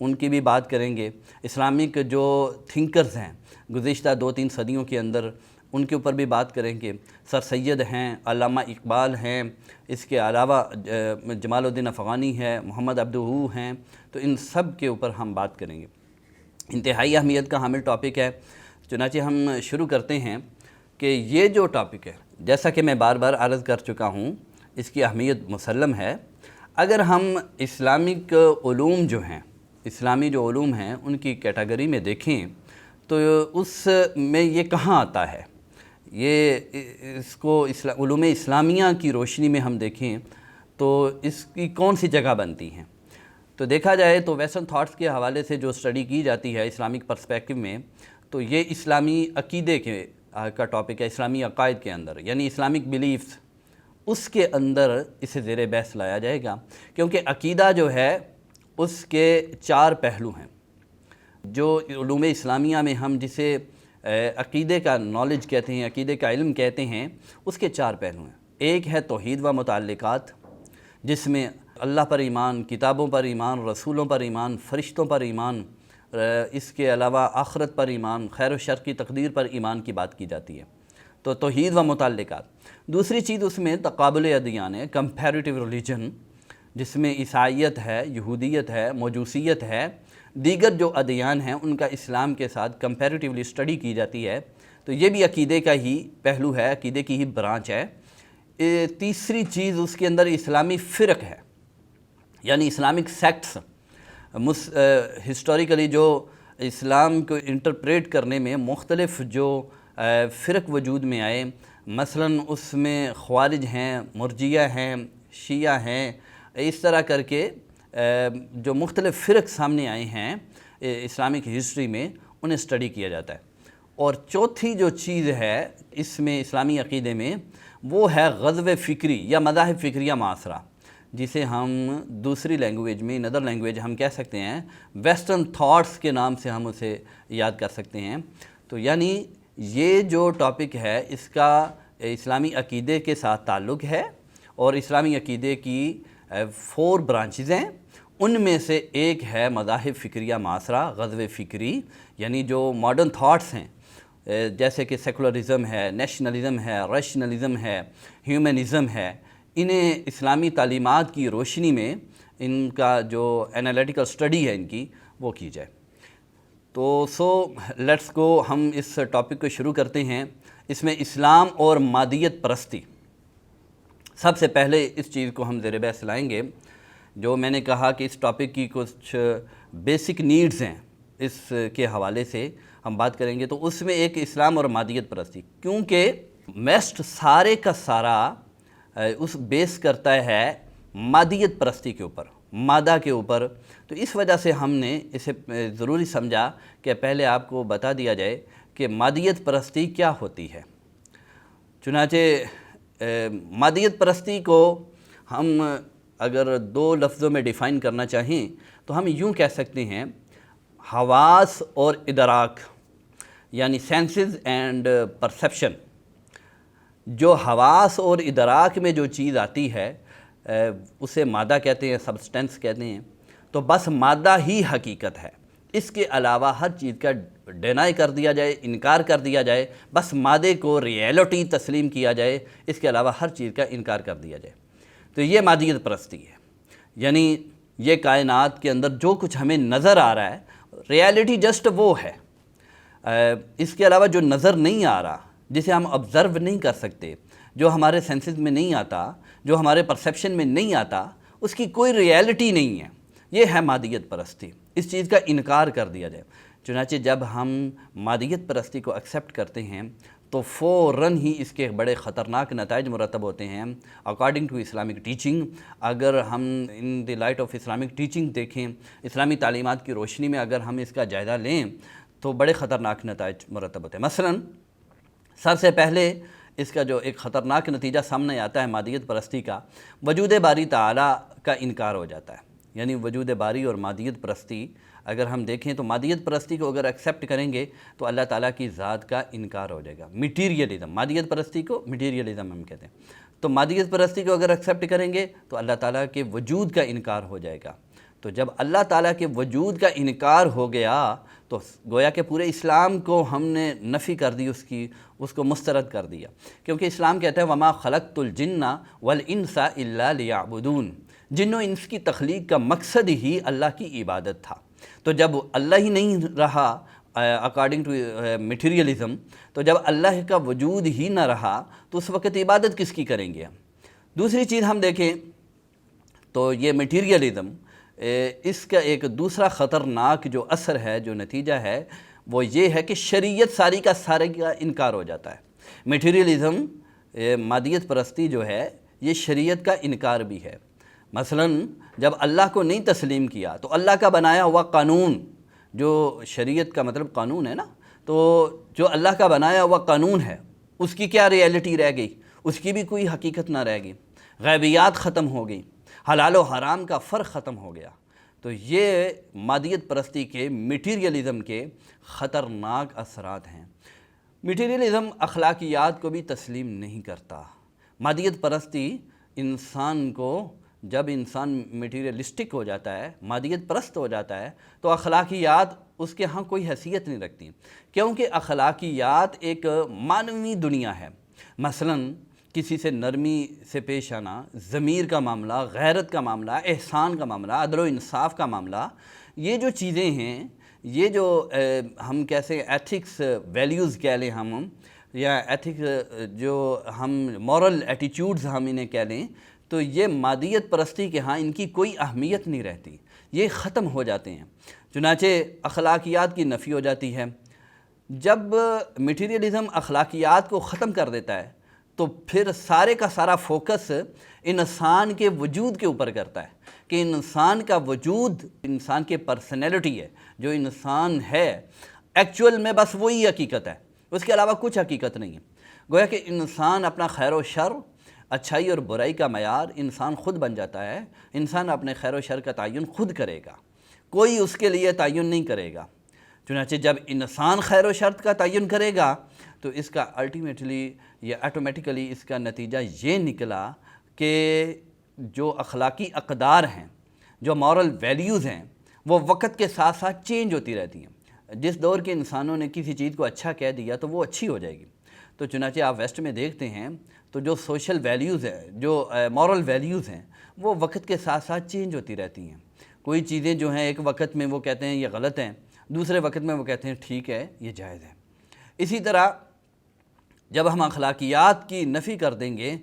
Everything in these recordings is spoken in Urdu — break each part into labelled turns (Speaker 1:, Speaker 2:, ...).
Speaker 1: ان کی بھی بات کریں گے۔ اسلامک جو تھنکرز ہیں گزشتہ 2-3 صدیوں کے اندر، ان کے اوپر بھی بات کریں گے۔ سر سید ہیں، علامہ اقبال ہیں، اس کے علاوہ جمال الدین افغانی ہے، محمد عبدہو ہیں، تو ان سب کے اوپر ہم بات کریں گے۔ انتہائی اہمیت کا حامل ٹاپک ہے، چنانچہ ہم شروع کرتے ہیں کہ یہ جو ٹاپک ہے، جیسا کہ میں بار بار عرض کر چکا ہوں، اس کی اہمیت مسلم ہے۔ اگر ہم اسلامک علوم جو ہیں، اسلامی جو علوم ہیں، ان کی کیٹیگری میں دیکھیں تو اس میں یہ کہاں آتا ہے، یہ اس کو علوم اسلامیہ کی روشنی میں ہم دیکھیں تو اس کی کون سی جگہ بنتی ہیں؟ تو دیکھا جائے تو ویسٹرن تھاٹس کے حوالے سے جو اسٹڈی کی جاتی ہے اسلامک پرسپیکٹو میں، تو یہ اسلامی عقیدے کا ٹاپک ہے، اسلامی عقائد کے اندر، یعنی اسلامک بلیفز، اس کے اندر اسے زیر بحث لایا جائے گا، کیونکہ عقیدہ جو ہے اس کے 4 پہلو ہیں۔ جو علوم اسلامیہ میں ہم جسے عقیدے کا نالج کہتے ہیں، عقیدے کا علم کہتے ہیں، اس کے 4 پہلو ہیں۔ ایک ہے توحید و متعلقات، جس میں اللہ پر ایمان، کتابوں پر ایمان، رسولوں پر ایمان، فرشتوں پر ایمان، اس کے علاوہ آخرت پر ایمان، خیر و شر کی تقدیر پر ایمان کی بات کی جاتی ہے، تو توحید و متعلقات۔ دوسری چیز اس میں تقابل ادیان ہے، کمپیریٹیو ریلیجن، جس میں عیسائیت ہے، یہودیت ہے، مجوسیت ہے، دیگر جو ادیان ہیں ان کا اسلام کے ساتھ کمپیریٹیولی اسٹڈی کی جاتی ہے، تو یہ بھی عقیدے کا ہی پہلو ہے، عقیدے کی ہی برانچ ہے۔ تیسری چیز اس کے اندر اسلامی فرق ہے، یعنی اسلامک سیکٹس، ہسٹوریکلی جو اسلام کو انٹرپریٹ کرنے میں مختلف جو فرق وجود میں آئے، مثلا اس میں خوارج ہیں، مرجیہ ہیں، شیعہ ہیں، اس طرح کر کے جو مختلف فرق سامنے آئے ہیں اسلامک ہسٹری میں، انہیں اسٹڈی کیا جاتا ہے۔ اور چوتھی جو چیز ہے اس میں اسلامی عقیدے میں، وہ ہے غزو فکری یا مذاہب فکریہ معاصرہ، جسے ہم دوسری لینگویج میں، ندر لینگویج ہم کہہ سکتے ہیں ویسٹرن تھاٹس کے نام سے ہم اسے یاد کر سکتے ہیں۔ تو یعنی یہ جو ٹاپک ہے اس کا اسلامی عقیدے کے ساتھ تعلق ہے، اور اسلامی عقیدے کی 4 برانچز ہیں، ان میں سے ایک ہے مذاہب فکریہ معاصرہ، غزو فکری، یعنی جو ماڈرن تھاٹس ہیں جیسے کہ سیکولرزم ہے، نیشنلزم ہے، ریشنلزم ہے، ہیومنزم ہے، انہیں اسلامی تعلیمات کی روشنی میں ان کا جو انالیٹیکل اسٹڈی ہے ان کی، وہ کی جائے۔ تو لیٹس گو، ہم اس ٹاپک کو شروع کرتے ہیں۔ اس میں اسلام اور مادیت پرستی، سب سے پہلے اس چیز کو ہم زیر بحث لائیں گے۔ جو میں نے کہا کہ اس ٹاپک کی کچھ بیسک نیڈز ہیں، اس کے حوالے سے ہم بات کریں گے، تو اس میں ایک اسلام اور مادیت پرستی، کیونکہ ویسٹ سارے کا سارا اس بیس کرتا ہے مادیت پرستی کے اوپر، مادہ کے اوپر، تو اس وجہ سے ہم نے اسے ضروری سمجھا کہ پہلے آپ کو بتا دیا جائے کہ مادیت پرستی کیا ہوتی ہے۔ چنانچہ مادیت پرستی کو ہم اگر 2 لفظوں میں ڈیفائن کرنا چاہیں تو ہم یوں کہہ سکتے ہیں، حواس اور ادراک، یعنی سینسز اینڈ پرسیپشن۔ جو حواس اور ادراک میں جو چیز آتی ہے اسے مادہ کہتے ہیں، سبسٹینس کہتے ہیں، تو بس مادہ ہی حقیقت ہے، اس کے علاوہ ہر چیز کا ڈینائی کر دیا جائے، انکار کر دیا جائے، بس مادے کو ریئلٹی تسلیم کیا جائے، اس کے علاوہ ہر چیز کا انکار کر دیا جائے، تو یہ مادیت پرستی ہے۔ یعنی یہ کائنات کے اندر جو کچھ ہمیں نظر آ رہا ہے، ریئلٹی جسٹ وہ ہے، اس کے علاوہ جو نظر نہیں آ رہا، جسے ہم آبزرو نہیں کر سکتے، جو ہمارے سینسز میں نہیں آتا، جو ہمارے پرسیپشن میں نہیں آتا، اس کی کوئی ریئلٹی نہیں ہے، یہ ہے مادیت پرستی، اس چیز کا انکار کر دیا جائے۔ چنانچہ جب ہم مادیت پرستی کو ایکسیپٹ کرتے ہیں تو فوراً ہی اس کے بڑے خطرناک نتائج مرتب ہوتے ہیں اکارڈنگ ٹو اسلامک ٹیچنگ۔ اگر ہم in the light of Islamic teaching دیکھیں، اسلامی تعلیمات کی روشنی میں اگر ہم اس کا جائزہ لیں تو بڑے خطرناک نتائج مرتب ہوتے ہیں۔ مثلاً سب سے پہلے اس کا جو ایک خطرناک نتیجہ سامنے آتا ہے مادیت پرستی کا، وجود باری تعالیٰ کا انکار ہو جاتا ہے۔ یعنی وجود باری اور مادیت پرستی اگر ہم دیکھیں تو مادیت پرستی کو اگر ایکسیپٹ کریں گے تو اللہ تعالیٰ کی ذات کا انکار ہو جائے گا، میٹیریلزم، مادیت پرستی کو میٹیریلزم ہم کہتے ہیں۔ تو مادیت پرستی کو اگر ایکسیپٹ کریں گے تو اللہ تعالیٰ کے وجود کا انکار ہو جائے گا۔ تو جب اللہ تعالیٰ کے وجود کا انکار ہو گیا تو گویا کہ پورے اسلام کو ہم نے نفی کر دی، اس کو مسترد کر دیا، کیونکہ اسلام کہتا ہے وَمَا خَلَقْتُ الْجِنَّ وَالْإِنسَ إِلَّا لِيَعْبُدُونَ، جن و انس کی تخلیق کا مقصد ہی اللہ کی عبادت تھا۔ تو جب اللہ ہی نہیں رہا اکارڈنگ ٹو میٹیریلزم، تو جب اللہ کا وجود ہی نہ رہا تو اس وقت عبادت کس کی کریں گے ہم؟ دوسری چیز ہم دیکھیں تو یہ میٹیریلزم، اس کا ایک دوسرا خطرناک جو اثر ہے، جو نتیجہ ہے، وہ یہ ہے کہ شریعت ساری کا سارے کا انکار ہو جاتا ہے۔ میٹیریلزم، مادیت پرستی جو ہے، یہ شریعت کا انکار بھی ہے۔ مثلا جب اللہ کو نہیں تسلیم کیا تو اللہ کا بنایا ہوا قانون، جو شریعت کا مطلب قانون ہے نا، تو جو اللہ کا بنایا ہوا قانون ہے اس کی کیا ریئلٹی رہ گئی؟ اس کی بھی کوئی حقیقت نہ رہ گئی، غیبیات ختم ہو گئی، حلال و حرام کا فرق ختم ہو گیا۔ تو یہ مادیت پرستی کے، میٹیریلزم کے خطرناک اثرات ہیں۔ میٹیریلزم اخلاقیات کو بھی تسلیم نہیں کرتا۔ مادیت پرستی انسان کو، جب انسان میٹیریلسٹک ہو جاتا ہے، مادیت پرست ہو جاتا ہے، تو اخلاقیات اس کے ہاں کوئی حیثیت نہیں رکھتی، کیونکہ اخلاقیات ایک معنوی دنیا ہے۔ مثلاً کسی سے نرمی سے پیش آنا، ضمیر کا معاملہ، غیرت کا معاملہ، احسان کا معاملہ، عدل و انصاف کا معاملہ، یہ جو چیزیں ہیں، یہ جو ہم کیسے ایتھکس ویلیوز کہہ لیں ہم، یا ایتھکس جو ہم مورل ایٹیچیوڈز ہم انہیں کہہ لیں، تو یہ مادیت پرستی کے ہاں ان کی کوئی اہمیت نہیں رہتی، یہ ختم ہو جاتے ہیں۔ چنانچہ اخلاقیات کی نفی ہو جاتی ہے۔ جب میٹیریلزم اخلاقیات کو ختم کر دیتا ہے تو پھر سارے کا سارا فوکس انسان کے وجود کے اوپر کرتا ہے، کہ انسان کا وجود، انسان کی پرسنالٹی ہے، جو انسان ہے ایکچول میں بس وہی حقیقت ہے، اس کے علاوہ کچھ حقیقت نہیں ہے۔ گویا کہ انسان اپنا خیر و شر، اچھائی اور برائی کا معیار انسان خود بن جاتا ہے۔ انسان اپنے خیر و شر کا تعین خود کرے گا، کوئی اس کے لیے تعین نہیں کرے گا۔ چنانچہ جب انسان خیر و شر کا تعین کرے گا تو اس کا الٹیمیٹلی یا آٹومیٹیکلی اس کا نتیجہ یہ نکلا کہ جو اخلاقی اقدار ہیں، جو مورل ویلیوز ہیں، وہ وقت کے ساتھ ساتھ چینج ہوتی رہتی ہیں۔ جس دور کے انسانوں نے کسی چیز کو اچھا کہہ دیا تو وہ اچھی ہو جائے گی۔ تو چنانچہ آپ ویسٹ میں دیکھتے ہیں تو جو سوشل ویلیوز ہیں، جو مورل ویلیوز ہیں، وہ وقت کے ساتھ ساتھ چینج ہوتی رہتی ہیں۔ کوئی چیزیں جو ہیں ایک وقت میں وہ کہتے ہیں یہ غلط ہیں، دوسرے وقت میں وہ کہتے ہیں ٹھیک ہے، یہ جائز ہے۔ اسی طرح جب ہم اخلاقیات کی نفی کر دیں گے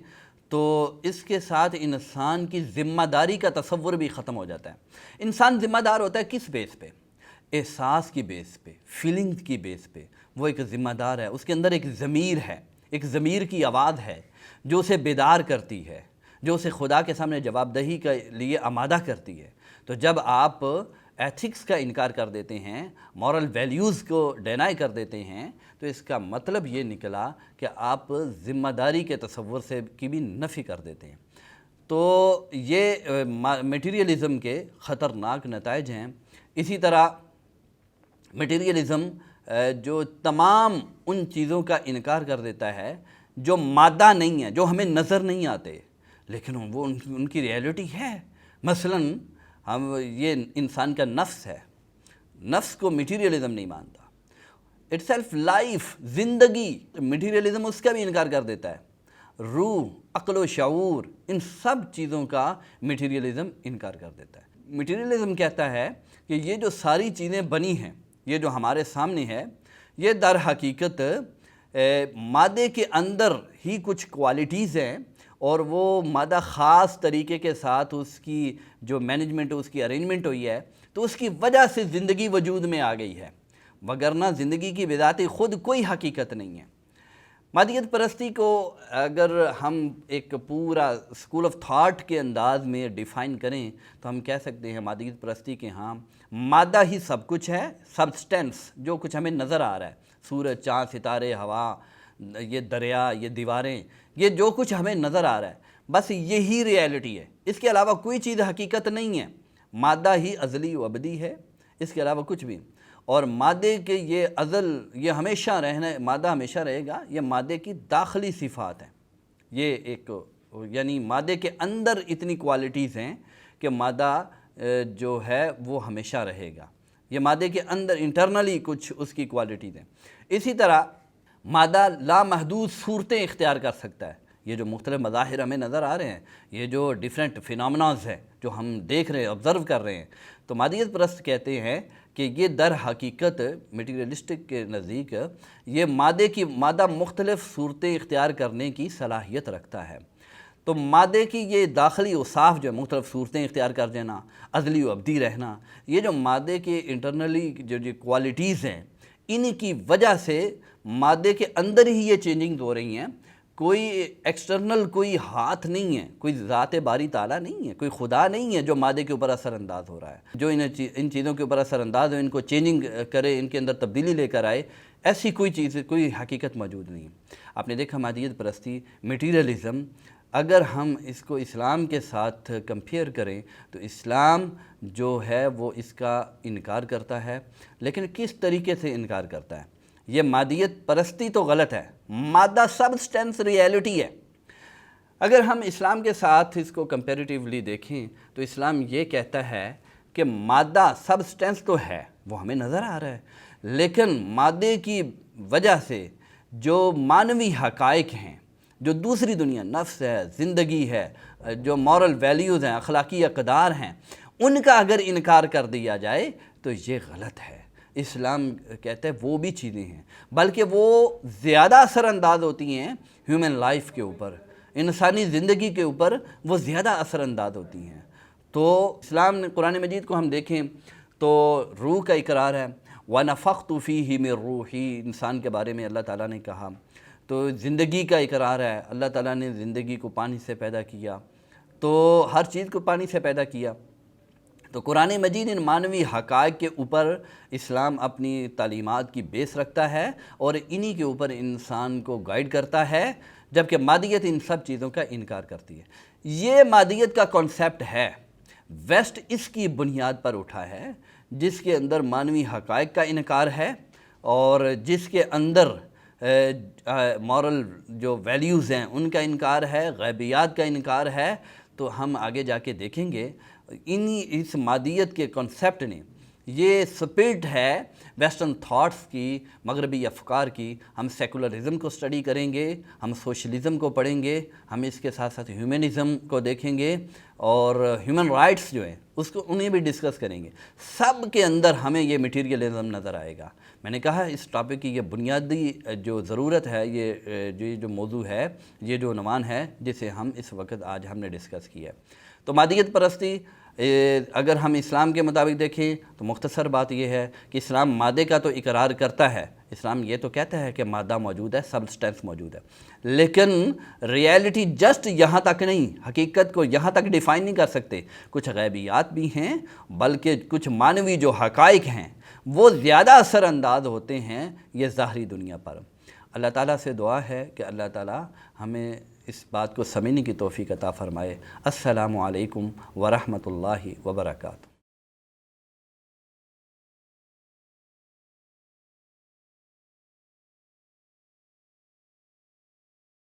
Speaker 1: تو اس کے ساتھ انسان کی ذمہ داری کا تصور بھی ختم ہو جاتا ہے۔ انسان ذمہ دار ہوتا ہے کس بیس پہ؟ احساس کی بیس پہ، فیلنگز کی بیس پہ۔ وہ ایک ذمہ دار ہے، اس کے اندر ایک ضمیر ہے، ایک ضمیر کی آواز ہے جو اسے بیدار کرتی ہے، جو اسے خدا کے سامنے جواب دہی کے لیے آمادہ کرتی ہے۔ تو جب آپ ایتھکس کا انکار کر دیتے ہیں، مورل ویلیوز کو ڈینائی کر دیتے ہیں، تو اس کا مطلب یہ نکلا کہ آپ ذمہ داری کے تصور سے کی بھی نفی کر دیتے ہیں۔ تو یہ میٹیریلزم کے خطرناک نتائج ہیں۔ اسی طرح میٹیریلزم جو تمام ان چیزوں کا انکار کر دیتا ہے جو مادہ نہیں ہے، جو ہمیں نظر نہیں آتے، لیکن وہ ان کی ریئلٹی ہے۔ مثلاً ہم یہ انسان کا نفس ہے، نفس کو میٹیریلزم نہیں مانتا۔ اٹ سیلف لائف، زندگی، میٹیریلزم اس کا بھی انکار کر دیتا ہے۔ روح، عقل و شعور، ان سب چیزوں کا میٹیریلزم انکار کر دیتا ہے۔ میٹیریلزم کہتا ہے کہ یہ جو ساری چیزیں بنی ہیں، یہ جو ہمارے سامنے ہے، یہ در حقیقت مادے کے اندر ہی کچھ کوالٹیز ہیں، اور وہ مادہ خاص طریقے کے ساتھ اس کی جو مینجمنٹ، اس کی ارینجمنٹ ہوئی ہے، تو اس کی وجہ سے زندگی وجود میں آ گئی ہے، وگرنہ زندگی کی بذات خود کوئی حقیقت نہیں ہے۔ مادیت پرستی کو اگر ہم ایک پورا اسکول آف تھاٹ کے انداز میں ڈیفائن کریں تو ہم کہہ سکتے ہیں مادیت پرستی کے ہاں مادہ ہی سب کچھ ہے، سبسٹینس، جو کچھ ہمیں نظر آ رہا ہے، سورج، چاند، ستارے، ہوا، یہ دریا، یہ دیواریں، یہ جو کچھ ہمیں نظر آ رہا ہے، بس یہی ریئلٹی ہے، اس کے علاوہ کوئی چیز حقیقت نہیں ہے۔ مادہ ہی ازلی و ابدی ہے، اس کے علاوہ کچھ بھی۔ اور مادے کے یہ ازل، یہ ہمیشہ رہنا، مادہ ہمیشہ رہے گا، یہ مادے کی داخلی صفات ہیں۔ یہ ایک یعنی مادے کے اندر اتنی کوالٹیز ہیں کہ مادہ جو ہے وہ ہمیشہ رہے گا۔ یہ مادے کے اندر انٹرنلی کچھ اس کی کوالٹیز ہیں۔ اسی طرح مادہ لامحدود صورتیں اختیار کر سکتا ہے۔ یہ جو مختلف مظاہر ہمیں نظر آ رہے ہیں، یہ جو ڈیفرنٹ فینومناز ہیں جو ہم دیکھ رہے ہیں، آبزرو کر رہے ہیں، تو مادیت پرست کہتے ہیں کہ یہ در حقیقت میٹیریلسٹک کے نزدیک یہ مادہ مختلف صورتیں اختیار کرنے کی صلاحیت رکھتا ہے۔ تو مادے کی یہ داخلی اوصاف جو مختلف صورتیں اختیار کر دینا، ازلی و ابدی رہنا، یہ جو مادے کے انٹرنلی جو کوالٹیز ہیں، ان کی وجہ سے مادے کے اندر ہی یہ چینجنگ ہو رہی ہیں۔ کوئی ایکسٹرنل کوئی ہاتھ نہیں ہے، کوئی ذات باری تعالیٰ نہیں ہے، کوئی خدا نہیں ہے جو مادے کے اوپر اثر انداز ہو رہا ہے، جو ان چیزوں کے اوپر اثر انداز ہو، ان کو چینجنگ کرے، ان کے اندر تبدیلی لے کر آئے۔ ایسی کوئی چیز، کوئی حقیقت موجود نہیں ہے۔ آپ نے دیکھا مادیت پرستی، میٹیریلزم، اگر ہم اس کو اسلام کے ساتھ کمپیئر کریں تو اسلام جو ہے وہ اس کا انکار کرتا ہے، لیکن کس طریقے سے انکار کرتا ہے؟ یہ مادیت پرستی تو غلط ہے، مادہ سبسٹینس ریئلٹی ہے۔ اگر ہم اسلام کے ساتھ اس کو کمپیریٹیولی دیکھیں تو اسلام یہ کہتا ہے کہ مادہ سبسٹینس تو ہے، وہ ہمیں نظر آ رہا ہے، لیکن مادے کی وجہ سے جو مانوی حقائق ہیں، جو دوسری دنیا، نفس ہے، زندگی ہے، جو مورل ویلیوز ہیں، اخلاقی اقدار ہیں، ان کا اگر انکار کر دیا جائے تو یہ غلط ہے۔ اسلام کہتا ہے وہ بھی چیزیں ہیں، بلکہ وہ زیادہ اثر انداز ہوتی ہیں ہیومن لائف کے اوپر، انسانی زندگی کے اوپر وہ زیادہ اثر انداز ہوتی ہیں۔ تو اسلام نے قرآن مجید کو ہم دیکھیں تو روح کا اقرار ہے، وَنَفَخْتُ فِيهِ مِن رُوحِي، انسان کے بارے میں اللہ تعالیٰ نے کہا۔ تو زندگی کا اقرار ہے، اللہ تعالیٰ نے زندگی کو پانی سے پیدا کیا، تو ہر چیز کو پانی سے پیدا کیا۔ تو قرآن مجید ان مانوی حقائق کے اوپر اسلام اپنی تعلیمات کی بیس رکھتا ہے اور انہی کے اوپر انسان کو گائیڈ کرتا ہے، جبکہ مادیت ان سب چیزوں کا انکار کرتی ہے۔ یہ مادیت کا کانسیپٹ ہے، ویسٹ اس کی بنیاد پر اٹھا ہے، جس کے اندر مانوی حقائق کا انکار ہے اور جس کے اندر مورل جو ویلیوز ہیں ان کا انکار ہے، غیبیات کا انکار ہے۔ تو ہم آگے جا کے دیکھیں گے اس مادیت کے کنسیپٹ نے یہ سپرٹ ہے ویسٹرن تھاٹس کی، مغربی افکار کی۔ ہم سیکولرزم کو اسٹڈی کریں گے، ہم سوشلزم کو پڑھیں گے، ہم اس کے ساتھ ساتھ ہیومنزم کو دیکھیں گے اور ہیومن رائٹس جو ہیں اس کو انہیں بھی ڈسکس کریں گے۔ سب کے اندر ہمیں یہ میٹیریلزم نظر آئے گا۔ میں نے کہا اس ٹاپک کی یہ بنیادی جو ضرورت ہے، یہ جو موضوع ہے، یہ جو عنوان ہے جسے ہم اس وقت آج ہم نے ڈسکس کیا ہے۔ تو مادیت پرستی اگر ہم اسلام کے مطابق دیکھیں تو مختصر بات یہ ہے کہ اسلام مادے کا تو اقرار کرتا ہے، اسلام یہ تو کہتا ہے کہ مادہ موجود ہے، سبسٹینس موجود ہے، لیکن ریئلٹی جسٹ یہاں تک نہیں، حقیقت کو یہاں تک ڈیفائن نہیں کر سکتے۔ کچھ غیبیات بھی ہیں، بلکہ کچھ مانوی جو حقائق ہیں وہ زیادہ اثر انداز ہوتے ہیں یہ ظاہری دنیا پر۔ اللہ تعالیٰ سے دعا ہے کہ اللہ تعالیٰ ہمیں اس بات کو سمجھنے کی توفیق عطا فرمائے۔ السلام علیکم ورحمۃ اللہ وبرکاتہ۔